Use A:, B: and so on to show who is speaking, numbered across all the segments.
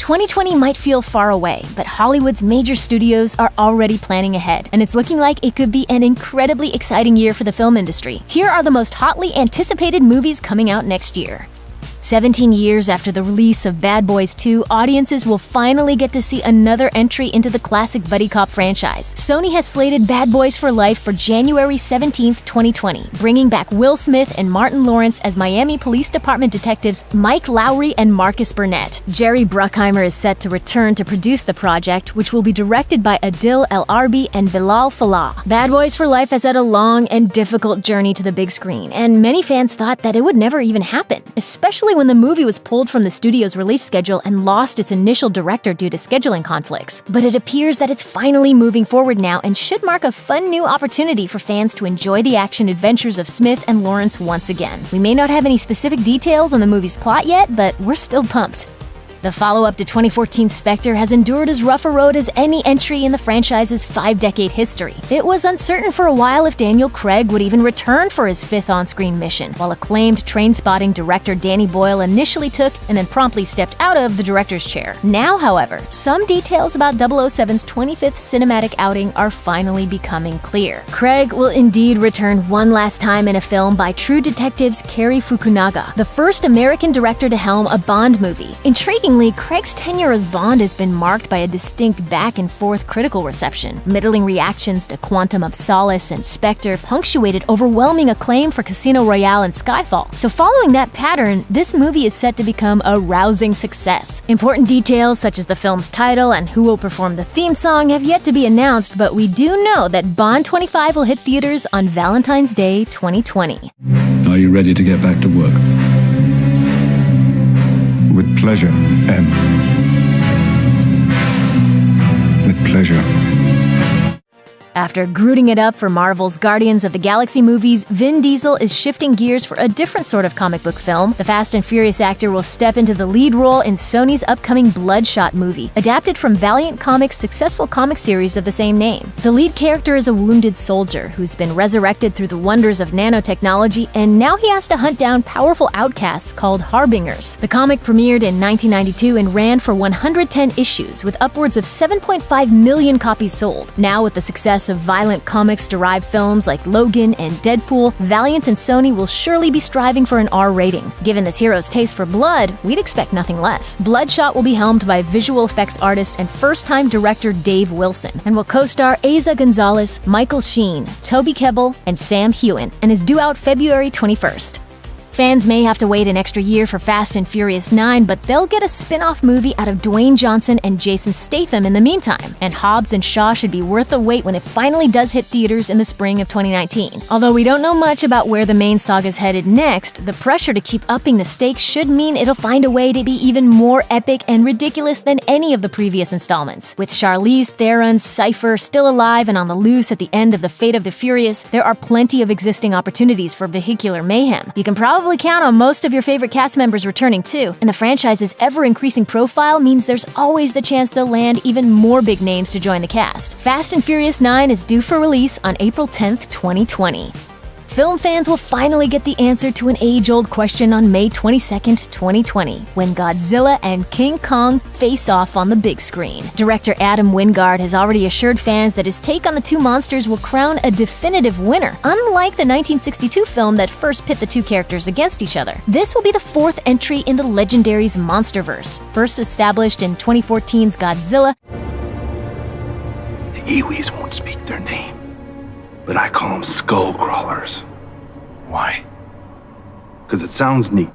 A: 2020 might feel far away, but Hollywood's major studios are already planning ahead, and it's looking like it could be an incredibly exciting year for the film industry. Here are the most hotly anticipated movies coming out next year. 17 years after the release of Bad Boys 2, audiences will finally get to see another entry into the classic buddy cop franchise. Sony has slated Bad Boys for Life for January 17, 2020, bringing back Will Smith and Martin Lawrence as Miami Police Department detectives Mike Lowry and Marcus Burnett. Jerry Bruckheimer is set to return to produce the project, which will be directed by Adil El Arbi and Bilal Fallah. Bad Boys for Life has had a long and difficult journey to the big screen, and many fans thought that it would never even happen, especially when the movie was pulled from the studio's release schedule and lost its initial director due to scheduling conflicts. But it appears that it's finally moving forward now and should mark a fun new opportunity for fans to enjoy the action adventures of Smith and Lawrence once again. We may not have any specific details on the movie's plot yet, but we're still pumped. The follow-up to 2014's Spectre has endured as rough a road as any entry in the franchise's 5-decade history. It was uncertain for a while if Daniel Craig would even return for his 5th on-screen mission, while acclaimed Trainspotting director Danny Boyle initially took and then promptly stepped out of the director's chair. Now, however, some details about 007's 25th cinematic outing are finally becoming clear. Craig will indeed return one last time in a film by True Detective's Cary Fukunaga, the first American director to helm a Bond movie. Intriguingly, Craig's tenure as Bond has been marked by a distinct back-and-forth critical reception. Middling reactions to Quantum of Solace and Spectre punctuated overwhelming acclaim for Casino Royale and Skyfall. So following that pattern, this movie is set to become a rousing success. Important details such as the film's title and who will perform the theme song have yet to be announced, but we do know that Bond 25 will hit theaters on Valentine's Day 2020.
B: Are you ready to get back to work?
C: With pleasure, M. With pleasure.
A: After brooding it up for Marvel's Guardians of the Galaxy movies, Vin Diesel is shifting gears for a different sort of comic book film. The Fast and Furious actor will step into the lead role in Sony's upcoming Bloodshot movie, adapted from Valiant Comics' successful comic series of the same name. The lead character is a wounded soldier who's been resurrected through the wonders of nanotechnology, and now he has to hunt down powerful outcasts called Harbingers. The comic premiered in 1992 and ran for 110 issues, with upwards of 7.5 million copies sold. Now, with the success of Violent Comics-derived films like Logan and Deadpool, Valiant and Sony will surely be striving for an R rating. Given this hero's taste for blood, we'd expect nothing less. Bloodshot will be helmed by visual effects artist and first-time director Dave Wilson, and will co-star Eiza Gonzalez, Michael Sheen, Toby Kebbell, and Sam Heughan, and is due out February 21st. Fans may have to wait an extra year for Fast and Furious 9, but they'll get a spin-off movie out of Dwayne Johnson and Jason Statham in the meantime, and Hobbs and Shaw should be worth the wait when it finally does hit theaters in the spring of 2019. Although we don't know much about where the main saga's headed next, the pressure to keep upping the stakes should mean it'll find a way to be even more epic and ridiculous than any of the previous installments. With Charlize Theron's Cypher still alive and on the loose at the end of The Fate of the Furious, there are plenty of existing opportunities for vehicular mayhem. You can probably count on most of your favorite cast members returning too, and the franchise's ever-increasing profile means there's always the chance to land even more big names to join the cast. Fast and Furious 9 is due for release on April 10th, 2020. Film fans will finally get the answer to an age-old question on May 22nd, 2020, when Godzilla and King Kong face off on the big screen. Director Adam Wingard has already assured fans that his take on the two monsters will crown a definitive winner, unlike the 1962 film that first pit the two characters against each other. This will be the 4th entry in the Legendary's Monsterverse, first established in 2014's Godzilla.
D: The Iwis won't speak their name, but I call them skull crawlers. Why? Because it sounds neat.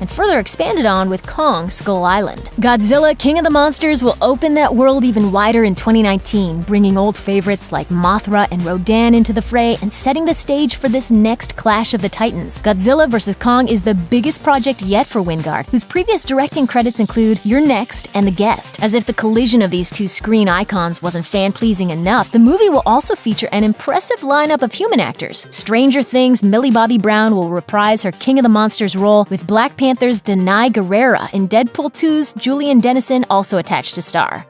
A: And further expanded on with Kong Skull Island. Godzilla, King of the Monsters will open that world even wider in 2019, bringing old favorites like Mothra and Rodan into the fray and setting the stage for this next clash of the Titans. Godzilla vs. Kong is the biggest project yet for Wingard, whose previous directing credits include You're Next and The Guest. As if the collision of these two screen icons wasn't fan-pleasing enough, the movie will also feature an impressive lineup of human actors. Stranger Things' Millie Bobby Brown will reprise her King of the Monsters role, with Black Panther's Denai Guerrera in Deadpool 2's Julian Dennison also attached to star.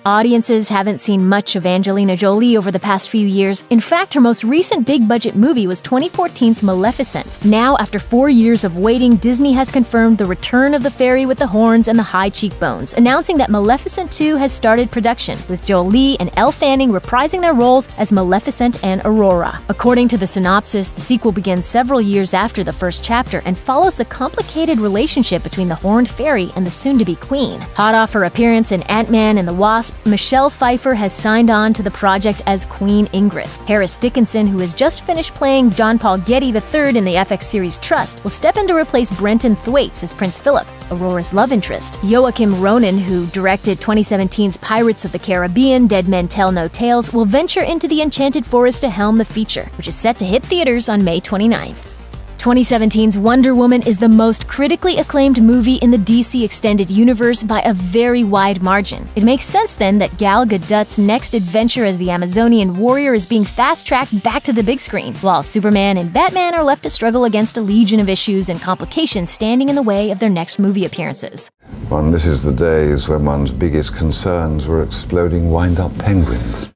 A: Audiences haven't seen much of Angelina Jolie over the past few years. In fact, her most recent big-budget movie was 2014's Maleficent. Now, after 4 years of waiting, Disney has confirmed the return of the fairy with the horns and the high cheekbones, announcing that Maleficent 2 has started production, with Jolie and Elle Fanning reprising their roles as Maleficent and Aurora. According to the synopsis, the sequel begins several years after the first chapter and follows the complicated relationship between the horned fairy and the soon-to-be queen. Hot off her appearance in Ant-Man and the Wasp, Michelle Pfeiffer has signed on to the project as Queen Ingrid. Harris Dickinson, who has just finished playing John Paul Getty III in the FX series Trust, will step in to replace Brenton Thwaites as Prince Philip, Aurora's love interest. Joachim Ronan, who directed 2017's Pirates of the Caribbean: Dead Men Tell No Tales, will venture into the Enchanted Forest to helm the feature, which is set to hit theaters on May 29th. 2017's Wonder Woman is the most critically acclaimed movie in the DC Extended Universe by a very wide margin. It makes sense then that Gal Gadot's next adventure as the Amazonian warrior is being fast-tracked back to the big screen, while Superman and Batman are left to struggle against a legion of issues and complications standing in the way of their next movie appearances.
E: One misses the days when one's biggest concerns were exploding wind-up penguins.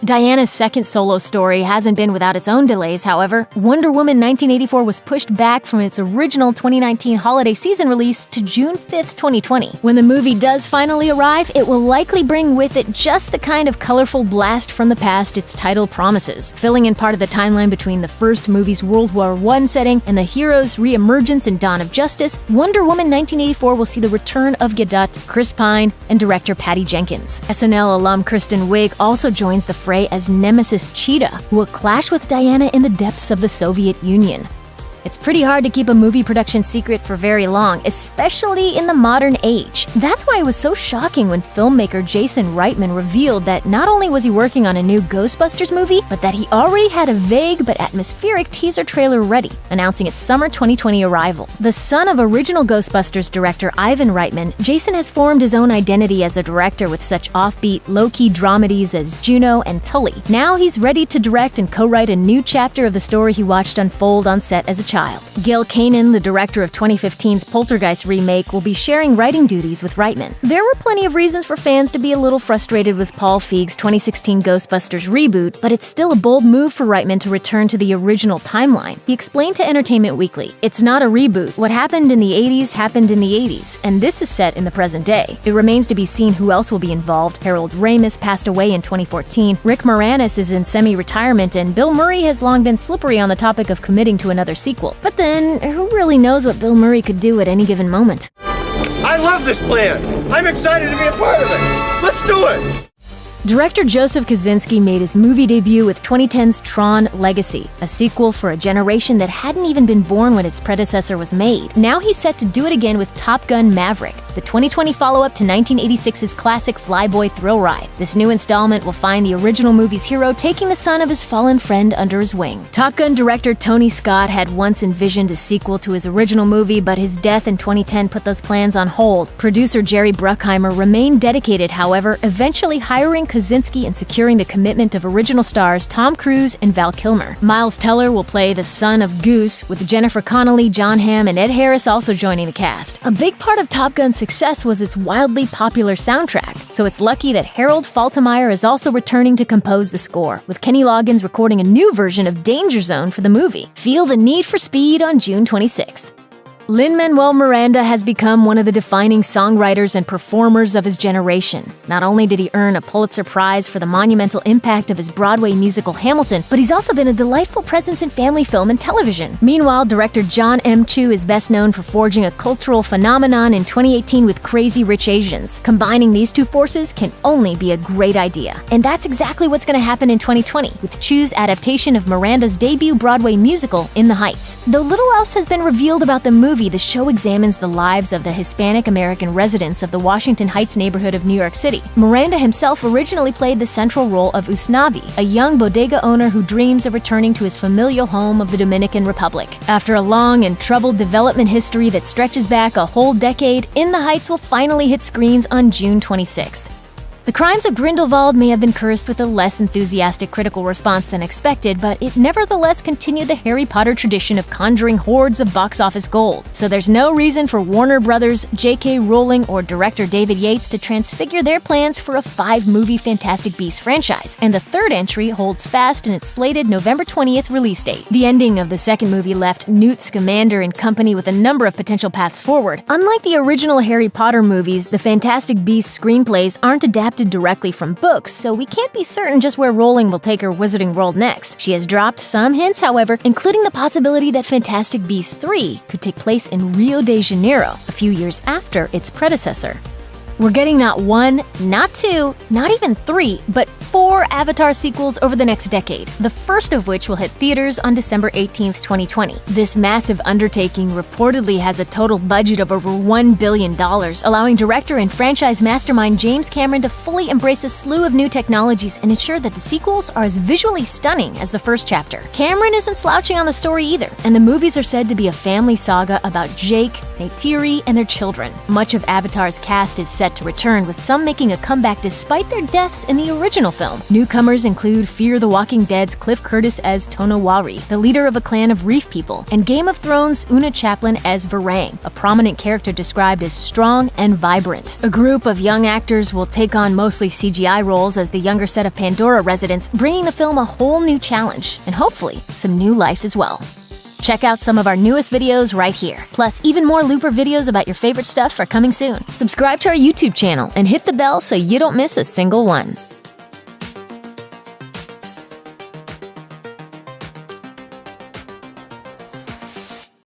A: Diana's second solo story hasn't been without its own delays, however. Wonder Woman 1984 was pushed back from its original 2019 holiday season release to June 5th, 2020. When the movie does finally arrive, it will likely bring with it just the kind of colorful blast from the past its title promises. Filling in part of the timeline between the first movie's World War I setting and the hero's re-emergence in Dawn of Justice, Wonder Woman 1984 will see the return of Gadot, Chris Pine, and director Patty Jenkins. SNL alum Kristen Wiig also joins the fray as Nemesis Cheetah, who will clash with Diana in the depths of the Soviet Union. It's pretty hard to keep a movie production secret for very long, especially in the modern age. That's why it was so shocking when filmmaker Jason Reitman revealed that not only was he working on a new Ghostbusters movie, but that he already had a vague but atmospheric teaser trailer ready, announcing its summer 2020 arrival. The son of original Ghostbusters director Ivan Reitman, Jason has formed his own identity as a director with such offbeat, low-key dramedies as Juno and Tully. Now he's ready to direct and co-write a new chapter of the story he watched unfold on set as a child. Gil Kanan, the director of 2015's Poltergeist remake, will be sharing writing duties with Reitman. There were plenty of reasons for fans to be a little frustrated with Paul Feig's 2016 Ghostbusters reboot, but it's still a bold move for Reitman to return to the original timeline. He explained to Entertainment Weekly, "It's not a reboot. What happened in the 80s happened in the 80s, and this is set in the present day. It remains to be seen who else will be involved. Harold Ramis passed away in 2014, Rick Moranis is in semi-retirement, and Bill Murray has long been slippery on the topic of committing to another sequel. But then, who really knows what Bill Murray could do at any given moment?"
F: I love this plan. I'm excited to be a part of it. Let's do it.
A: Director Joseph Kosinski made his movie debut with 2010's Tron Legacy, a sequel for a generation that hadn't even been born when its predecessor was made. Now he's set to do it again with Top Gun Maverick, the 2020 follow-up to 1986's classic Flyboy thrill ride. This new installment will find the original movie's hero taking the son of his fallen friend under his wing. Top Gun director Tony Scott had once envisioned a sequel to his original movie, but his death in 2010 put those plans on hold. Producer Jerry Bruckheimer remained dedicated, however, eventually hiring Kosinski and securing the commitment of original stars Tom Cruise and Val Kilmer. Miles Teller will play the son of Goose, with Jennifer Connelly, John Hamm, and Ed Harris also joining the cast. A big part of Top Gun's success was its wildly popular soundtrack, so it's lucky that Harold Faltermeyer is also returning to compose the score, with Kenny Loggins recording a new version of Danger Zone for the movie. Feel the Need for Speed on June 26th. Lin-Manuel Miranda has become one of the defining songwriters and performers of his generation. Not only did he earn a Pulitzer Prize for the monumental impact of his Broadway musical Hamilton, but he's also been a delightful presence in family film and television. Meanwhile, director John M. Chu is best known for forging a cultural phenomenon in 2018 with Crazy Rich Asians. Combining these two forces can only be a great idea. And that's exactly what's going to happen in 2020, with Chu's adaptation of Miranda's debut Broadway musical, In the Heights. Though little else has been revealed about the movie, the show examines the lives of the Hispanic American residents of the Washington Heights neighborhood of New York City. Miranda himself originally played the central role of Usnavi, a young bodega owner who dreams of returning to his familial home of the Dominican Republic. After a long and troubled development history that stretches back a whole decade, In the Heights will finally hit screens on June 26th. The Crimes of Grindelwald may have been cursed with a less enthusiastic critical response than expected, but it nevertheless continued the Harry Potter tradition of conjuring hordes of box office gold. So there's no reason for Warner Brothers, J.K. Rowling, or director David Yates to transfigure their plans for a 5-movie Fantastic Beasts franchise, and the third entry holds fast in its slated November 20th release date. The ending of the second movie left Newt Scamander and company with a number of potential paths forward. Unlike the original Harry Potter movies, the Fantastic Beasts screenplays aren't adapted directly from books, so we can't be certain just where Rowling will take her Wizarding World next. She has dropped some hints, however, including the possibility that Fantastic Beasts 3 could take place in Rio de Janeiro, a few years after its predecessor. We're getting not 1, not 2, not even 3, but 4 Avatar sequels over the next decade, the first of which will hit theaters on December 18th, 2020. This massive undertaking reportedly has a total budget of over $1 billion, allowing director and franchise mastermind James Cameron to fully embrace a slew of new technologies and ensure that the sequels are as visually stunning as the first chapter. Cameron isn't slouching on the story either, and the movies are said to be a family saga about Jake, Neytiri, and their children. Much of Avatar's cast is set to return, with some making a comeback despite their deaths in the original film. Newcomers include Fear the Walking Dead's Cliff Curtis as Tonowari, the leader of a clan of reef people, and Game of Thrones' Una Chaplin as Varang, a prominent character described as strong and vibrant. A group of young actors will take on mostly CGI roles as the younger set of Pandora residents, bringing the film a whole new challenge, and hopefully some new life as well. Check out some of our newest videos right here. Plus, even more Looper videos about your favorite stuff are coming soon. Subscribe to our YouTube channel and hit the bell so you don't miss a single one.